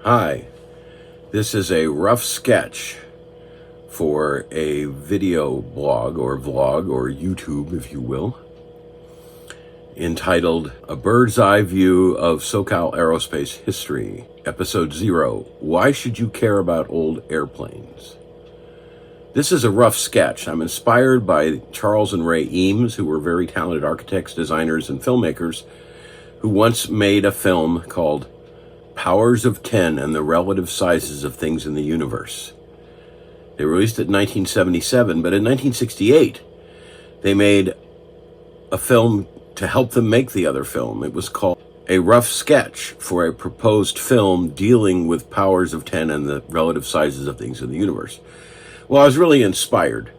Hi, this is a rough sketch for a video blog or vlog or YouTube, if you will, entitled A Bird's Eye View of SoCal Aerospace History, Episode 0, Why Should You Care About Old Airplanes? This is a rough sketch. I'm inspired by Charles and Ray Eames, who were very talented architects, designers, and filmmakers, who once made a film called Powers of 10 and the Relative Sizes of Things in the Universe. They released it in 1977, but in 1968, they made a film to help them make the other film. It was called A Rough Sketch for a Proposed Film Dealing with Powers of 10 and the Relative Sizes of Things in the Universe. Well, I was really inspired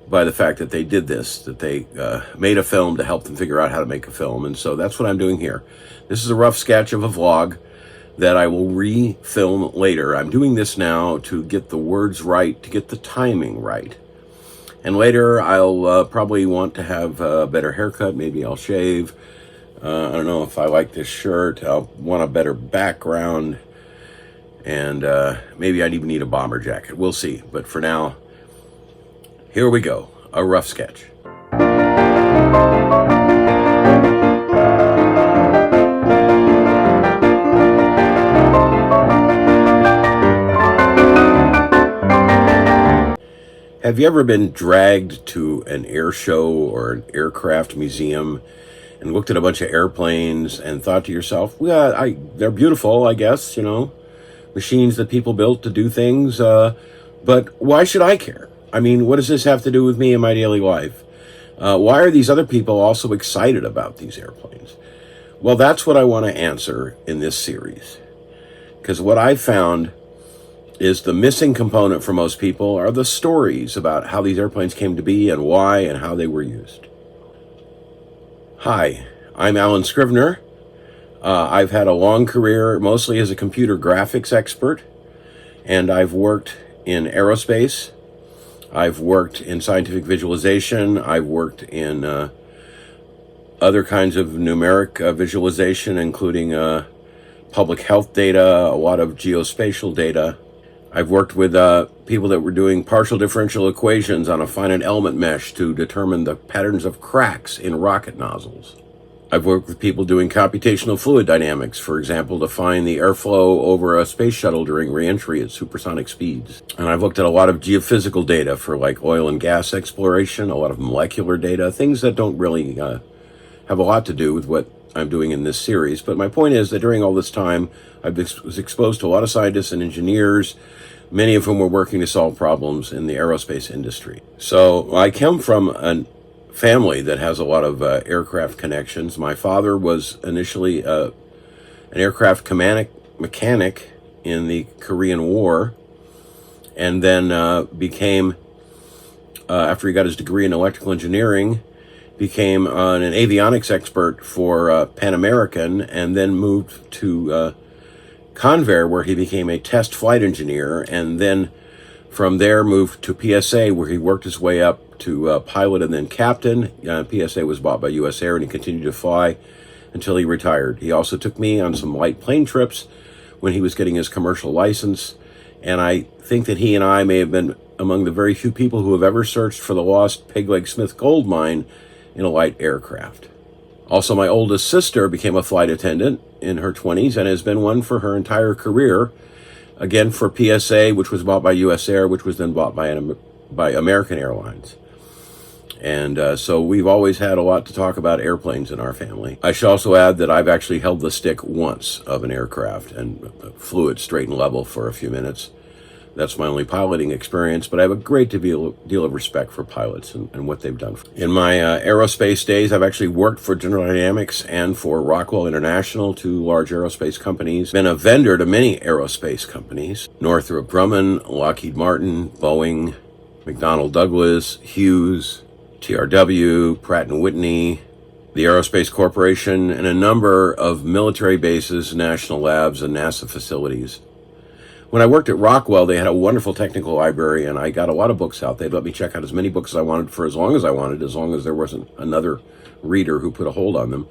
by the fact that they did this, that they made a film to help them figure out how to make a film, and so that's what I'm doing here. This is a rough sketch of a vlog that I will re-film later. I'm doing this now to get the words right, to get the timing right. And later I'll probably want to have a better haircut. Maybe I'll shave. I don't know if I like this shirt. I'll want a better background. And maybe I'd even need a bomber jacket. We'll see. But for now, here we go. A rough sketch. Have you ever been dragged to an air show or an aircraft museum and looked at a bunch of airplanes and thought to yourself, well, they're beautiful, I guess, machines that people built to do things, but why should I care? I mean, what does this have to do with me and my daily life? Why are these other people also excited about these airplanes? Well, that's what I want to answer in this series, because what I found is the missing component for most people are the stories about how these airplanes came to be and why and how they were used. Hi, I'm Alan Scrivener. I've had a long career mostly as a computer graphics expert, and I've worked in aerospace. I've worked in scientific visualization. I've worked in other kinds of numeric visualization, including public health data, a lot of geospatial data. I've worked with people that were doing partial differential equations on a finite element mesh to determine the patterns of cracks in rocket nozzles. I've worked with people doing computational fluid dynamics, for example, to find the airflow over a space shuttle during reentry at supersonic speeds. And I've looked at a lot of geophysical data for like oil and gas exploration, a lot of molecular data, things that don't really have a lot to do with what I'm doing in this series. But my point is that during all this time, I was exposed to a lot of scientists and engineers, many of whom were working to solve problems in the aerospace industry. So I come from a family that has a lot of aircraft connections. My father was initially an aircraft mechanic in the Korean War, and then became, after he got his degree in electrical engineering, became an avionics expert for Pan American, and then moved to Convair, where he became a test flight engineer, and then from there moved to PSA, where he worked his way up to pilot and then captain. PSA was bought by US Air, and he continued to fly until he retired. He also took me on some light plane trips when he was getting his commercial license, and I think that he and I may have been among the very few people who have ever searched for the lost Peg Leg Smith gold mine in a light aircraft. Also, my oldest sister became a flight attendant in her 20s and has been one for her entire career, again for PSA, which was bought by US Air, which was then bought by American Airlines. And so we've always had a lot to talk about airplanes in our family. I should also add that I've actually held the stick once of an aircraft and flew it straight and level for a few minutes. That's my only piloting experience, but I have a great deal of respect for pilots and what they've done. In my aerospace days, I've actually worked for General Dynamics and for Rockwell International, two large aerospace companies. Been a vendor to many aerospace companies: Northrop Grumman, Lockheed Martin, Boeing, McDonnell Douglas, Hughes, TRW, Pratt & Whitney, the Aerospace Corporation, and a number of military bases, national labs, and NASA facilities. When I worked at Rockwell, they had a wonderful technical library, and I got a lot of books out. They'd let me check out as many books as I wanted for as long as I wanted, as long as there wasn't another reader who put a hold on them.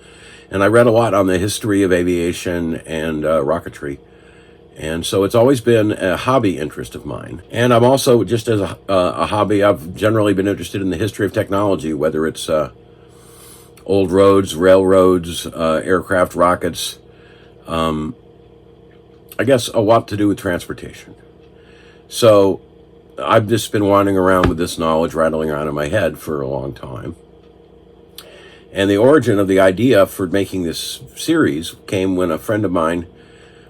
And I read a lot on the history of aviation and rocketry. And so it's always been a hobby interest of mine. And I'm also, just as a hobby, I've generally been interested in the history of technology, whether it's old roads, railroads, aircraft, rockets. I guess a lot to do with transportation. So I've just been wandering around with this knowledge rattling around in my head for a long time. And the origin of the idea for making this series came when a friend of mine,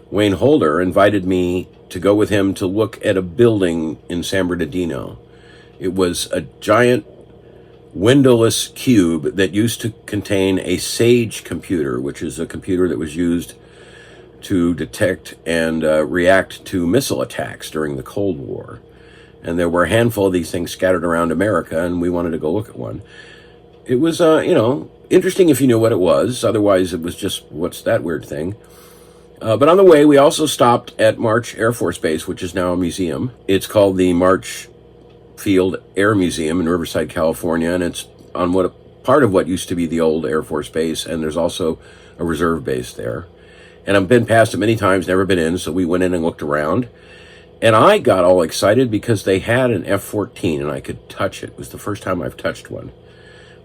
Wayne Holder, invited me to go with him to look at a building in San Bernardino. It was a giant windowless cube that used to contain a SAGE computer, which is a computer that was used to detect and react to missile attacks during the Cold War. And there were a handful of these things scattered around America, and we wanted to go look at one. It was, interesting if you knew what it was. Otherwise, it was just, what's that weird thing? But on the way, we also stopped at March Air Force Base, which is now a museum. It's called the March Field Air Museum in Riverside, California, and it's on part of what used to be the old Air Force Base, and there's also a reserve base there. And I've been past it many times, never been in, so we went in and looked around. And I got all excited because they had an F-14 and I could touch it. It was the first time I've touched one.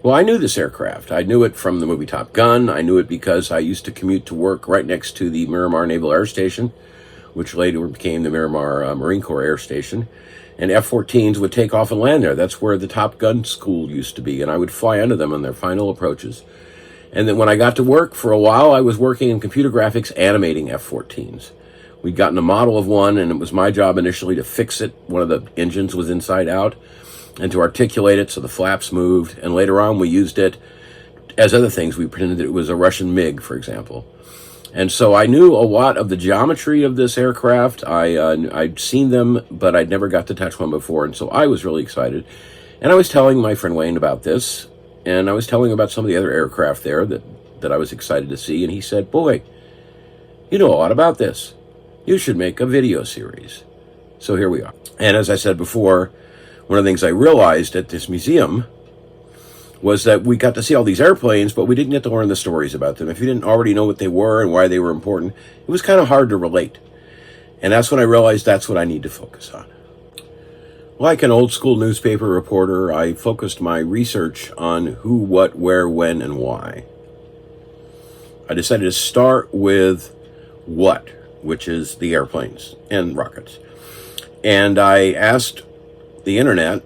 Well, I knew this aircraft. I knew it from the movie Top Gun. I knew it because I used to commute to work right next to the Miramar Naval Air Station, which later became the Miramar Marine Corps Air Station. And F-14s would take off and land there. That's where the Top Gun school used to be. And I would fly under them on their final approaches. And then when I got to work, for a while, I was working in computer graphics animating F-14s. We'd gotten a model of one, and it was my job initially to fix it. One of the engines was inside out, and to articulate it so the flaps moved. And later on, we used it as other things. We pretended that it was a Russian MiG, for example. And so I knew a lot of the geometry of this aircraft. I'd seen them, but I'd never got to touch one before, and so I was really excited. And I was telling my friend Wayne about this, and I was telling him about some of the other aircraft there that I was excited to see, and he said, "Boy, you know a lot about this. You should make a video series." So here we are. And as I said before, one of the things I realized at this museum was that we got to see all these airplanes, but we didn't get to learn the stories about them. If you didn't already know what they were and why they were important, it was kind of hard to relate. And that's when I realized that's what I need to focus on. Like an old school newspaper reporter, I focused my research on who, what, where, when, and why. I decided to start with what, which is the airplanes and rockets. And I asked the internet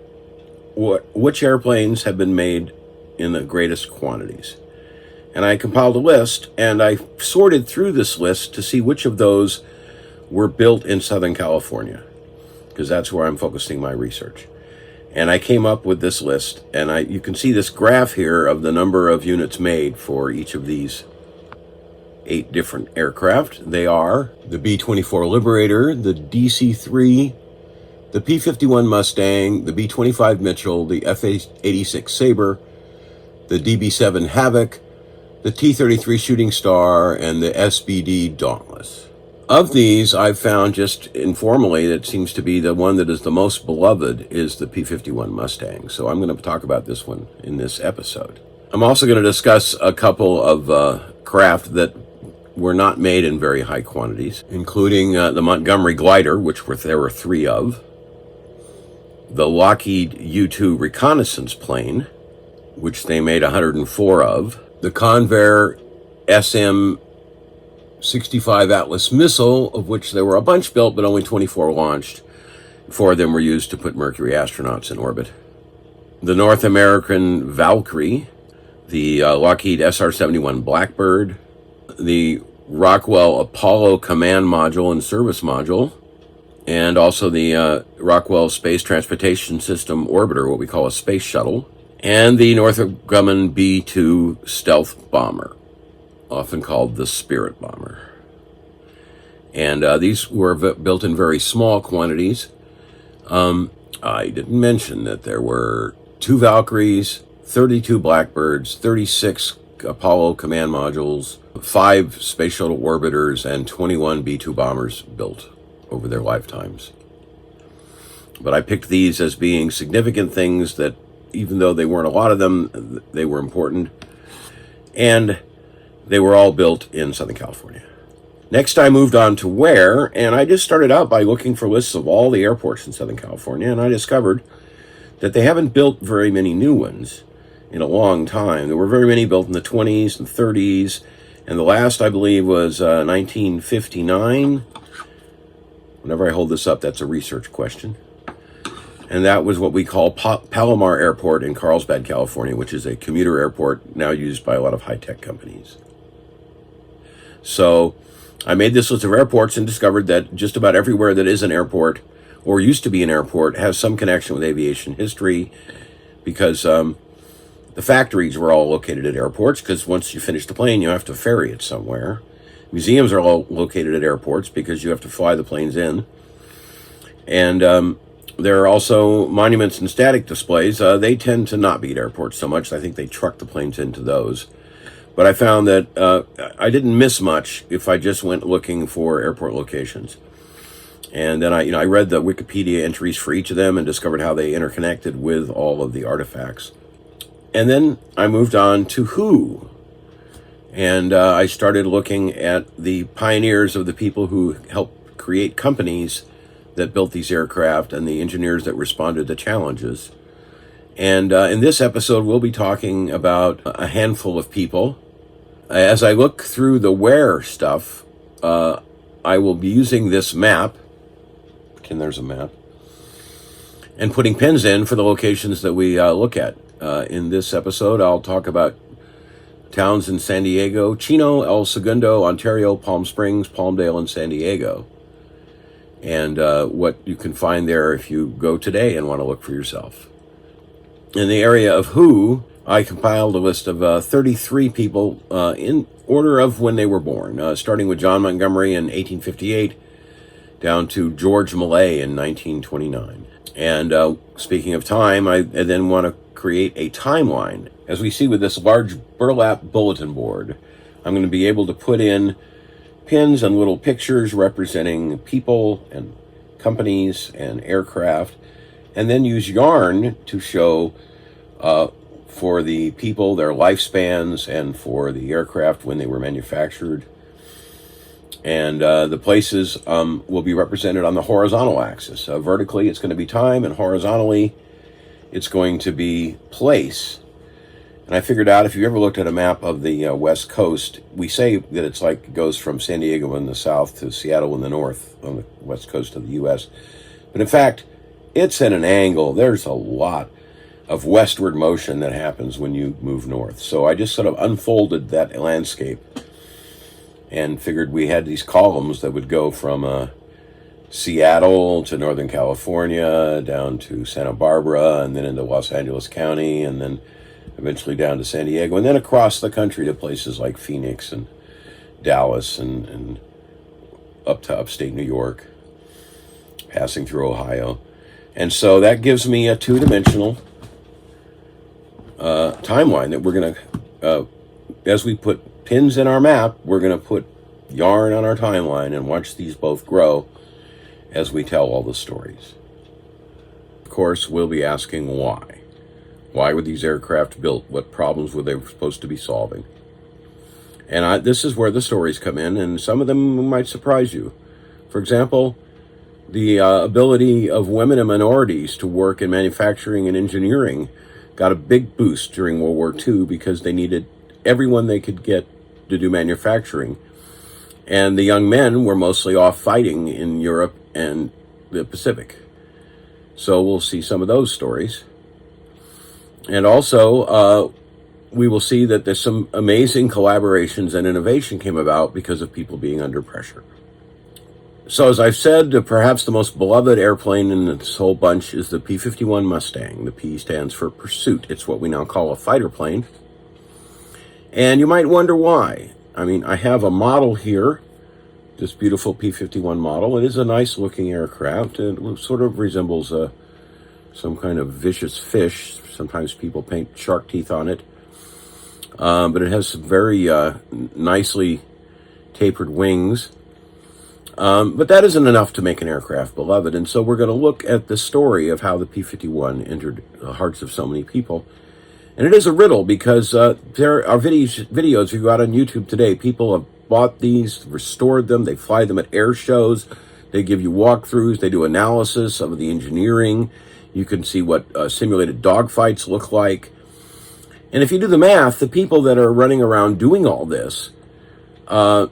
which airplanes have been made in the greatest quantities. And I compiled a list, and I sorted through this list to see which of those were built in Southern California, because that's where I'm focusing my research. And I came up with this list, and you can see this graph here of the number of units made for each of these 8 different aircraft. They are the B-24 Liberator, the DC-3, the P-51 Mustang, the B-25 Mitchell, the F-86 Sabre, the DB-7 Havoc, the T-33 Shooting Star, and the SBD Dauntless. Of these, I've found just informally that seems to be the one that is the most beloved is the P-51 Mustang. So I'm going to talk about this one in this episode. I'm also going to discuss a couple of craft that were not made in very high quantities, including the Montgomery Glider, which there were 3 of, the Lockheed U-2 reconnaissance plane, which they made 104 of, the Convair SM-65 Atlas missile, of which there were a bunch built, but only 24 launched. 4 of them were used to put Mercury astronauts in orbit. The North American Valkyrie, the Lockheed SR-71 Blackbird, the Rockwell Apollo Command Module and Service Module, and also the Rockwell Space Transportation System Orbiter, what we call a space shuttle, and the Northrop Grumman B-2 stealth bomber, often called the Spirit bomber. And these were built in very small quantities. I didn't mention that there were 2 Valkyries, 32 Blackbirds, 36 Apollo command modules, 5 space shuttle orbiters, and 21 B-2 bombers built over their lifetimes. But I picked these as being significant things that, even though they weren't a lot of them, they were important. And they were all built in Southern California. Next, I moved on to where, and I just started out by looking for lists of all the airports in Southern California, and I discovered that they haven't built very many new ones in a long time. There were very many built in the 20s and 30s, and the last, I believe, was 1959. Whenever I hold this up, that's a research question. And that was what we call Palomar Airport in Carlsbad, California, which is a commuter airport now used by a lot of high-tech companies. So I made this list of airports and discovered that just about everywhere that is an airport or used to be an airport has some connection with aviation history, because the factories were all located at airports, because once you finish the plane, you have to ferry it somewhere. Museums are all located at airports because you have to fly the planes in. And there are also monuments and static displays. They tend to not be at airports so much. I think they truck the planes into those. But I found that I didn't miss much if I just went looking for airport locations. And then I read the Wikipedia entries for each of them and discovered how they interconnected with all of the artifacts. And then I moved on to who. And I started looking at the pioneers of the people who helped create companies that built these aircraft and the engineers that responded to challenges. And in this episode, we'll be talking about a handful of people. As I look through the where stuff, I will be using this map. Pretend there's a map. And putting pins in for the locations that we look at. In this episode, I'll talk about towns in San Diego, Chino, El Segundo, Ontario, Palm Springs, Palmdale, and San Diego. And what you can find there if you go today and want to look for yourself. In the area of who, I compiled a list of 33 people in order of when they were born, starting with John Montgomery in 1858 down to George Millay in 1929. And speaking of time, I then want to create a timeline. As we see with this large burlap bulletin board, I'm going to be able to put in pins and little pictures representing people and companies and aircraft, and then use yarn to show for the people their lifespans and for the aircraft when they were manufactured. And the places will be represented on the horizontal axis. Vertically, it's going to be time, and horizontally, it's going to be place. And I figured out, if you ever looked at a map of the West Coast, we say that it's like it goes from San Diego in the south to Seattle in the north on the west coast of the U.S. But in fact, it's at an angle. There's a lot of westward motion that happens when you move north. So I just sort of unfolded that landscape and figured we had these columns that would go from Seattle to Northern California, down to Santa Barbara, and then into Los Angeles County, and then eventually down to San Diego, and then across the country to places like Phoenix and Dallas and up to upstate New York, passing through Ohio. And so that gives me a two-dimensional timeline that we're going to, as we put pins in our map, we're going to put yarn on our timeline and watch these both grow as we tell all the stories. Of course, we'll be asking why. Why were these aircraft built? What problems were they supposed to be solving? And this is where the stories come in, and some of them might surprise you. For example, the ability of women and minorities to work in manufacturing and engineering got a big boost during World War II because they needed everyone they could get to do manufacturing. And the young men were mostly off fighting in Europe and the Pacific. So we'll see some of those stories. And also, we will see that there's some amazing collaborations and innovation came about because of people being under pressure. So as I've said, perhaps the most beloved airplane in this whole bunch is the P-51 Mustang. The P stands for pursuit. It's what we now call a fighter plane. And you might wonder why. I mean, I have a model here, this beautiful P-51 model. It is a nice looking aircraft. It sort of resembles some kind of vicious fish. Sometimes people paint shark teeth on it. But it has some very nicely tapered wings. But that isn't enough to make an aircraft beloved. And so we're going to look at the story of how the P-51 entered the hearts of so many people. And it is a riddle because there are videos, if you go out on YouTube today, people have bought these, restored them. They fly them at air shows. They give you walkthroughs. They do analysis of the engineering. You can see what simulated dogfights look like. And if you do the math, the people that are running around doing all this are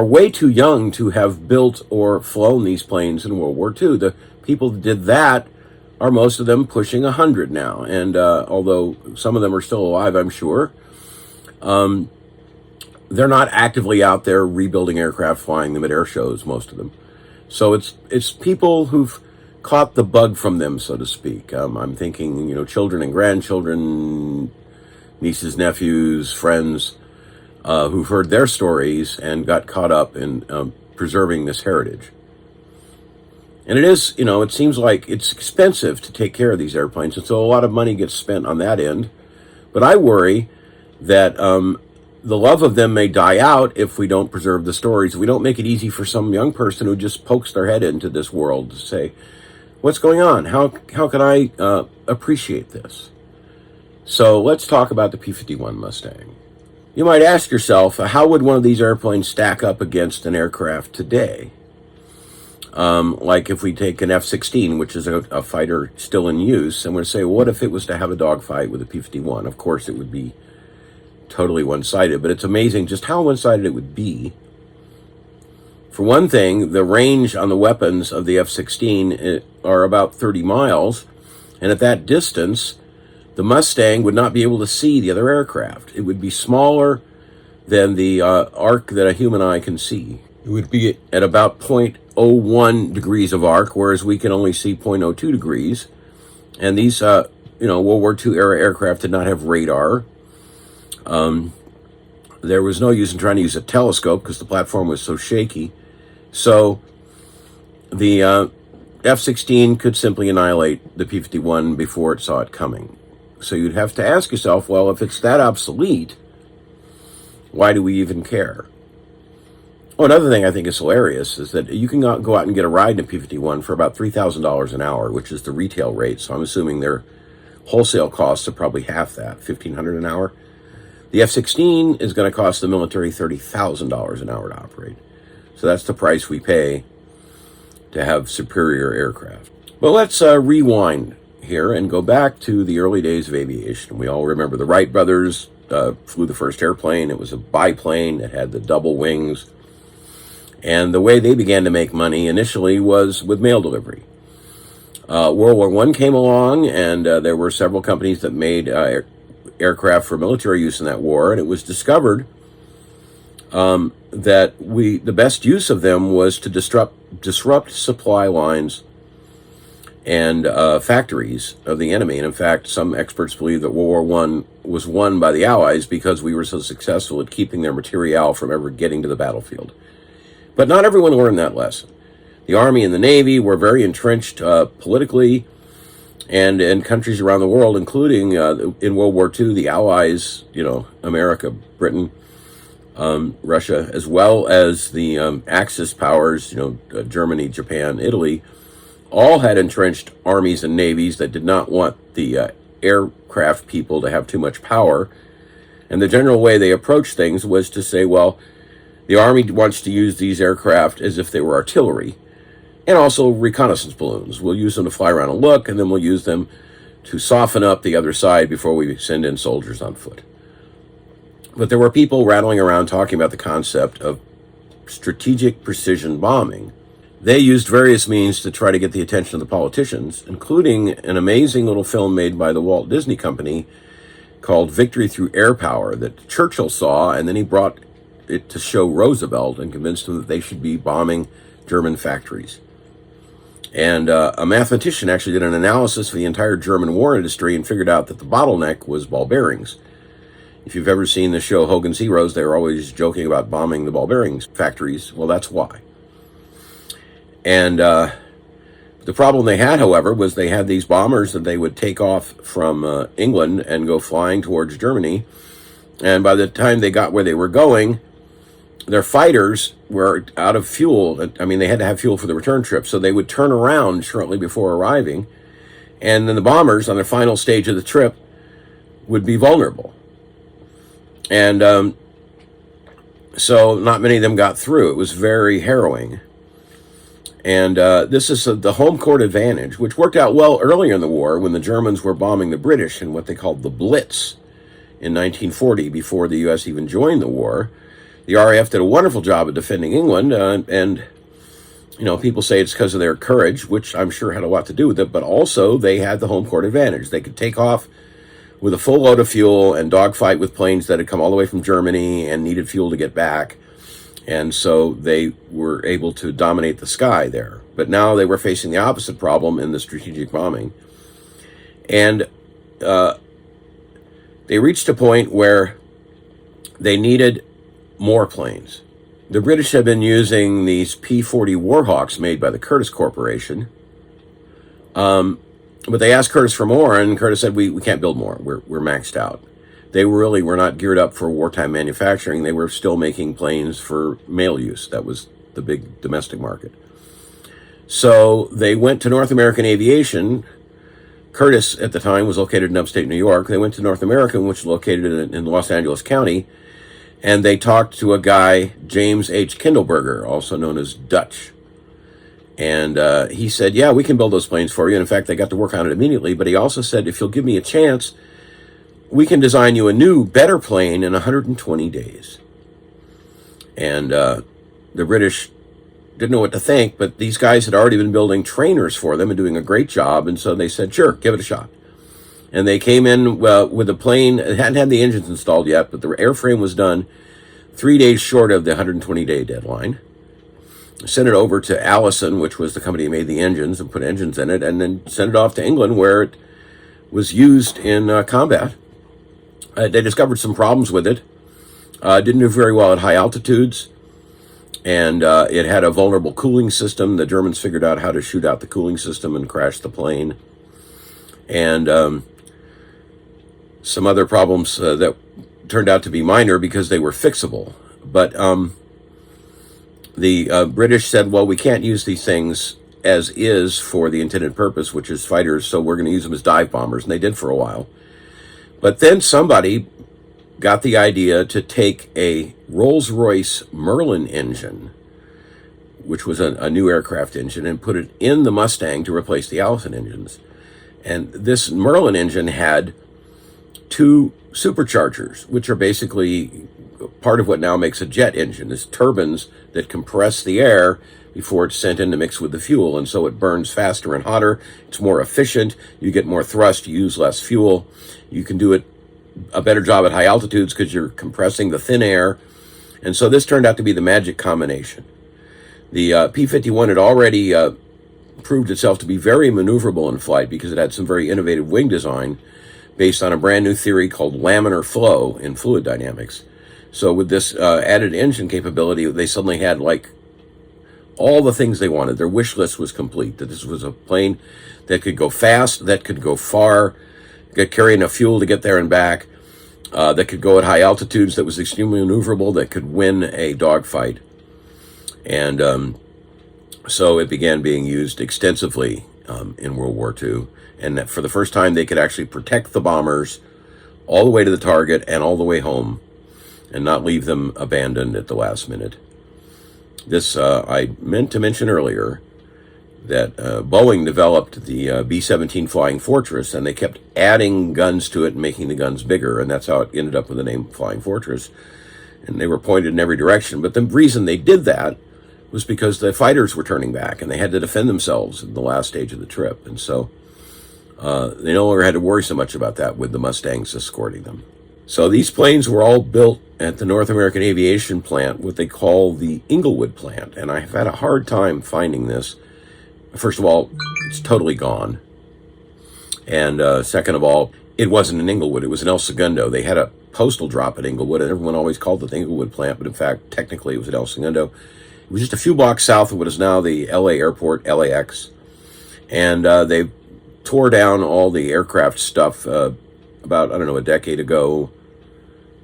way too young to have built or flown these planes in World War II. The people that did that are most of them pushing 100 now. And although some of them are still alive, I'm sure, they're not actively out there rebuilding aircraft, flying them at air shows, most of them. So it's people who've caught the bug from them, so to speak. I'm thinking, children and grandchildren, nieces, nephews, friends, who've heard their stories and got caught up in preserving this heritage. And it is, it seems like it's expensive to take care of these airplanes, and so a lot of money gets spent on that end. But I worry that the love of them may die out if we don't preserve the stories. If we don't make it easy for some young person who just pokes their head into this world to say, what's going on? How can I appreciate this? So let's talk about the P-51 Mustang. You might ask yourself, how would one of these airplanes stack up against an aircraft today? Like if we take an F-16, which is a fighter still in use, and we're say, what if it was to have a dogfight with a P-51? Of course, it would be totally one-sided, but it's amazing just how one-sided it would be. For one thing, the range on the weapons of the F-16 are about 30 miles, and at that distance, the Mustang would not be able to see the other aircraft. It would be smaller than the arc that a human eye can see. It would be at about 0.01 degrees of arc, whereas we can only see 0.02 degrees. And these, World War II era aircraft did not have radar. There was no use in trying to use a telescope because the platform was so shaky. So the F-16 could simply annihilate the P-51 before it saw it coming. So you'd have to ask yourself, well, if it's that obsolete, why do we even care? Oh, another thing I think is hilarious is that you can go out and get a ride in a P-51 for about $3,000 an hour, which is the retail rate. So I'm assuming their wholesale costs are probably half that, $1,500 an hour. The F-16 is going to cost the military $30,000 an hour to operate. So that's the price we pay to have superior aircraft. But let's rewind here and go back to the early days of aviation. We all remember the Wright brothers flew the first airplane. It was a biplane. It had the double wings. And the way they began to make money initially was with mail delivery. World War I came along, and there were several companies that made aircraft for military use in that war, and it was discovered that the best use of them was to disrupt supply lines and factories of the enemy. And in fact, some experts believe that World War I was won by the Allies because we were so successful at keeping their materiel from ever getting to the battlefield. But not everyone learned that lesson. The Army and the Navy were very entrenched politically, and in countries around the world, including in World War II, the Allies, America, Britain, Russia, as well as the Axis powers, Germany, Japan, Italy, all had entrenched armies and navies that did not want the aircraft people to have too much power. And the general way they approached things was to say, well, the Army wants to use these aircraft as if they were artillery, and also reconnaissance balloons. We'll use them to fly around and look, and then we'll use them to soften up the other side before we send in soldiers on foot. But there were people rattling around talking about the concept of strategic precision bombing. They used various means to try to get the attention of the politicians, including an amazing little film made by the Walt Disney Company called Victory Through Air Power that Churchill saw, and then he brought it to show Roosevelt and convinced him that they should be bombing German factories. And a mathematician actually did an analysis of the entire German war industry and figured out that the bottleneck was ball bearings. If you've ever seen the show Hogan's Heroes, they were always joking about bombing the ball bearings factories. Well, that's why. And the problem they had, however, was they had these bombers that they would take off from England and go flying towards Germany. And by the time they got where they were going, their fighters were out of fuel. I mean, they had to have fuel for the return trip, so they would turn around shortly before arriving. And then the bombers, on the final stage of the trip, would be vulnerable. And So not many of them got through. It was very harrowing. And this is the home court advantage, which worked out well earlier in the war when the Germans were bombing the British in what they called the Blitz in 1940, before the U.S. even joined the war. The RAF did a wonderful job of defending England, and people say it's because of their courage, which I'm sure had a lot to do with it, but also they had the home court advantage. They could take off with a full load of fuel and dogfight with planes that had come all the way from Germany and needed fuel to get back. And so they were able to dominate the sky there. But now they were facing the opposite problem in the strategic bombing. And they reached a point where they needed more planes. The British had been using these P-40 Warhawks made by the Curtiss Corporation. But they asked Curtiss for more, and Curtiss said, we can't build more. We're maxed out. They really were not geared up for wartime manufacturing. They were still making planes for mail use. That was the big domestic market. So they went to North American Aviation. Curtiss, at the time, was located in upstate New York. They went to North American, which was located in Los Angeles County, and they talked to a guy, James H. Kindleberger, also known as Dutch. And he said, yeah, we can build those planes for you. And in fact, they got to work on it immediately. But he also said, if you'll give me a chance, we can design you a new, better plane in 120 days. And the British didn't know what to think, but these guys had already been building trainers for them and doing a great job. And so they said, sure, give it a shot. And they came in with a plane. It hadn't had the engines installed yet, but the airframe was done 3 days short of the 120-day deadline. Sent it over to Allison, which was the company that made the engines and put engines in it, and then sent it off to England, where it was used in combat. They discovered some problems with it. Didn't do very well at high altitudes, and it had a vulnerable cooling system. The Germans figured out how to shoot out the cooling system and crash the plane. And some other problems that turned out to be minor because they were fixable. But the British said, well, we can't use these things as is for the intended purpose, which is fighters, so we're going to use them as dive bombers. And they did for a while. But then somebody got the idea to take a Rolls-Royce Merlin engine, which was a new aircraft engine, and put it in the Mustang to replace the Allison engines. And this Merlin engine had two superchargers, which are basically part of what now makes a jet engine. Is turbines that compress the air before it's sent in to mix with the fuel, and so it burns faster and hotter. It's more efficient. You get more thrust. You use less fuel. You can do it a better job at high altitudes because you're compressing the thin air. And so this turned out to be the magic combination. The P-51 had already proved itself to be very maneuverable in flight because it had some very innovative wing design based on a brand new theory called laminar flow in fluid dynamics. So with this added engine capability, they suddenly had like all the things they wanted. Their wish list was complete, that this was a plane that could go fast, that could go far, could carry enough fuel to get there and back, that could go at high altitudes, that was extremely maneuverable, that could win a dogfight. And so it began being used extensively in World War II. And that for the first time, they could actually protect the bombers all the way to the target and all the way home and not leave them abandoned at the last minute. This, I meant to mention earlier, that Boeing developed the B-17 Flying Fortress, and they kept adding guns to it and making the guns bigger, and that's how it ended up with the name Flying Fortress. And they were pointed in every direction. But the reason they did that was because the fighters were turning back, and they had to defend themselves in the last stage of the trip. And so they no longer had to worry so much about that with the Mustangs escorting them. So these planes were all built at the North American Aviation Plant, what they call the Inglewood plant. And I have had a hard time finding this. First of all, it's totally gone. And second of all, it wasn't in Inglewood. It was in El Segundo. They had a postal drop at Inglewood, and everyone always called it the Inglewood plant. But in fact, technically, it was at El Segundo. It was just a few blocks south of what is now the LA airport, LAX. And they tore down all the aircraft stuff about, a decade ago.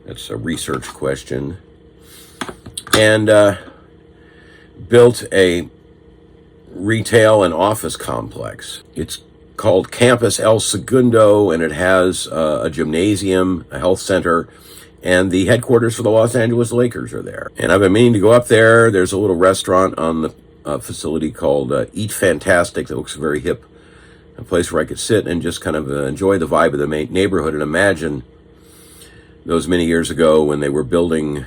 That's a research question. And built a retail and office complex. It's called Campus El Segundo, and it has a gymnasium, a health center, And the headquarters for the Los Angeles Lakers are there. And I've been meaning to go up there. There's a little restaurant on the facility called Eat Fantastic that looks very hip. A place where I could sit and just kind of enjoy the vibe of the neighborhood and imagine those many years ago when they were building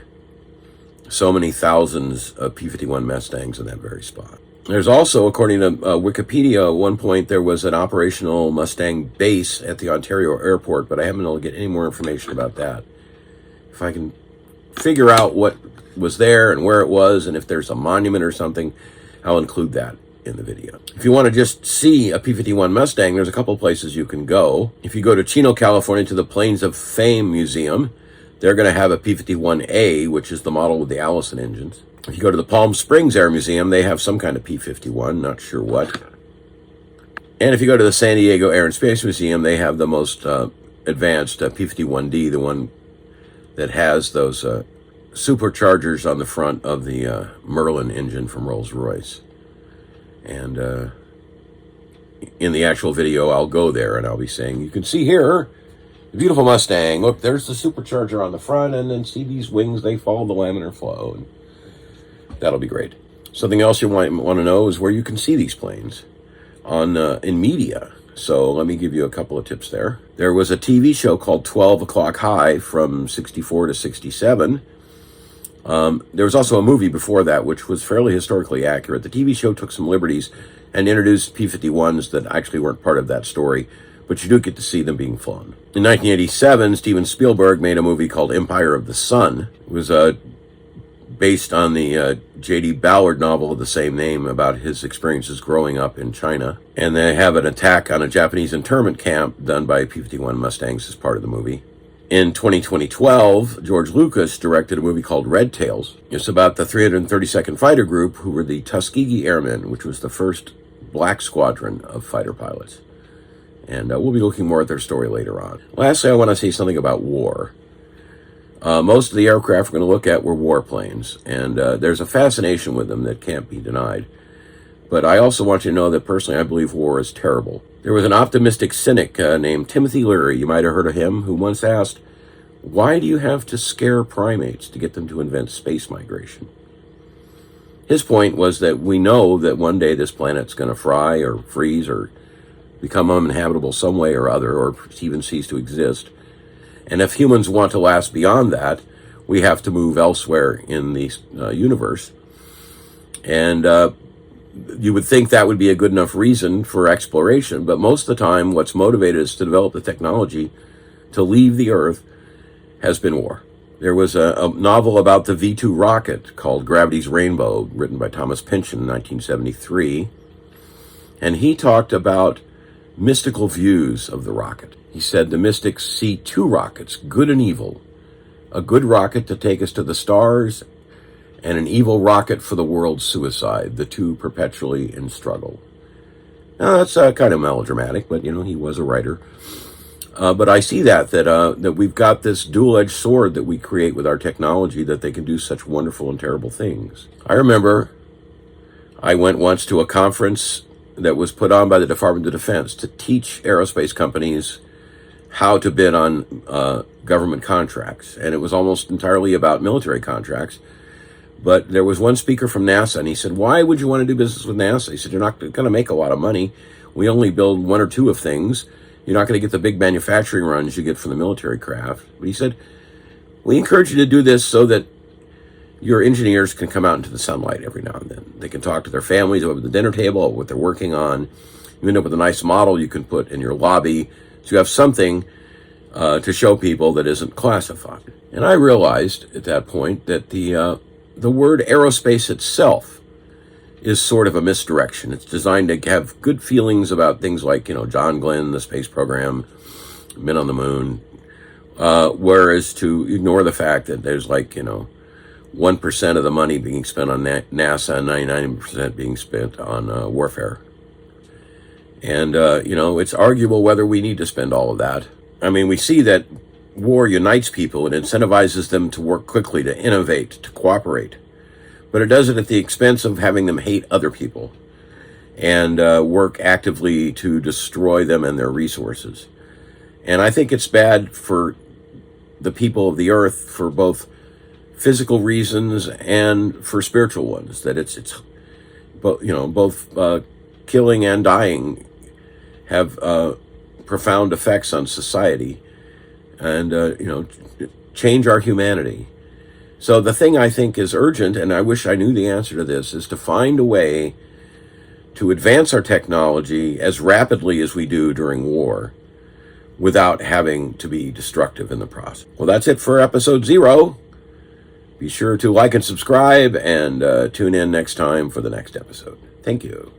so many thousands of P-51 Mustangs in that very spot. There's also, according to Wikipedia, at one point there was an operational Mustang base at the Ontario airport, but I haven't been able to get any more information about that. If I can figure out what was there and where it was, and if there's a monument or something, I'll include that in the video. If you want to just see a P-51 Mustang, there's a couple places you can go. If you go to Chino, California, to the Plains of Fame Museum, they're going to have a P-51A, which is the model with the Allison engines. If you go to the Palm Springs Air Museum, they have some kind of P-51, not sure what. And if you go to the San Diego Air and Space Museum, they have the most advanced P-51D, the one that has those superchargers on the front of the Merlin engine from Rolls-Royce. And in the actual video, I'll go there and I'll be saying, you can see here, the beautiful Mustang. Look, there's the supercharger on the front, and then see these wings, they follow the laminar flow. And that'll be great. Something else you might want to know is where you can see these planes on in media. So let me give you a couple of tips there. There was a TV show called 12 O'Clock High from 64 to 67. There was also a movie before that, which was fairly historically accurate. The TV show took some liberties and introduced P-51s that actually weren't part of that story, but you do get to see them being flown. In 1987, Steven Spielberg made a movie called Empire of the Sun. It was based on the J.D. Ballard novel of the same name about his experiences growing up in China. And they have an attack on a Japanese internment camp done by P-51 Mustangs as part of the movie. In 2012, George Lucas directed a movie called Red Tails. It's about the 332nd Fighter Group, who were the Tuskegee Airmen, which was the first black squadron of fighter pilots. And we'll be looking more at their story later on. Lastly, I want to say something about war. Most of the aircraft we're going to look at were warplanes, and there's a fascination with them that can't be denied. But I also want you to know that personally I believe war is terrible. There was an optimistic cynic named Timothy Leary, you might have heard of him, who once asked, why do you have to scare primates to get them to invent space migration? His point was that we know that one day this planet's going to fry or freeze or become uninhabitable some way or other, or even cease to exist. And if humans want to last beyond that, we have to move elsewhere in the universe. And you would think that would be a good enough reason for exploration, but most of the time what's motivated us to develop the technology to leave the Earth has been war. There was a novel about the V-2 rocket called Gravity's Rainbow, written by Thomas Pynchon in 1973, and he talked about mystical views of the rocket. He said the mystics see two rockets, good and evil. A good rocket to take us to the stars, and an evil rocket for the world's suicide, the two perpetually in struggle. Now, that's kind of melodramatic, but, he was a writer. But I see that we've got this dual-edged sword that we create with our technology, that they can do such wonderful and terrible things. I remember I went once to a conference that was put on by the Department of Defense to teach aerospace companies how to bid on government contracts. And it was almost entirely about military contracts. But there was one speaker from NASA, and he said, why would you want to do business with NASA? He said, you're not going to make a lot of money. We only build one or two of things. You're not going to get the big manufacturing runs you get from the military craft. But he said, we encourage you to do this so that your engineers can come out into the sunlight every now and then. They can talk to their families over the dinner table, what they're working on. You end up with a nice model you can put in your lobby. So you have something to show people that isn't classified. And I realized at that point that the word aerospace itself is sort of a misdirection. It's designed to have good feelings about things like, John Glenn, the space program, men on the moon, whereas to ignore the fact that there's 1% of the money being spent on NASA and 99% being spent on warfare. And, it's arguable whether we need to spend all of that. I mean, we see that war unites people and incentivizes them to work quickly, to innovate, to cooperate. But it does it at the expense of having them hate other people and work actively to destroy them and their resources. And I think it's bad for the people of the earth for both physical reasons and for spiritual ones. That it's both killing and dying have profound effects on society, and change our humanity. So the thing I think is urgent, and I wish I knew the answer to this, is to find a way to advance our technology as rapidly as we do during war without having to be destructive in the process. Well, that's it for episode 0. Be sure to like and subscribe, and tune in next time for the next episode. Thank you.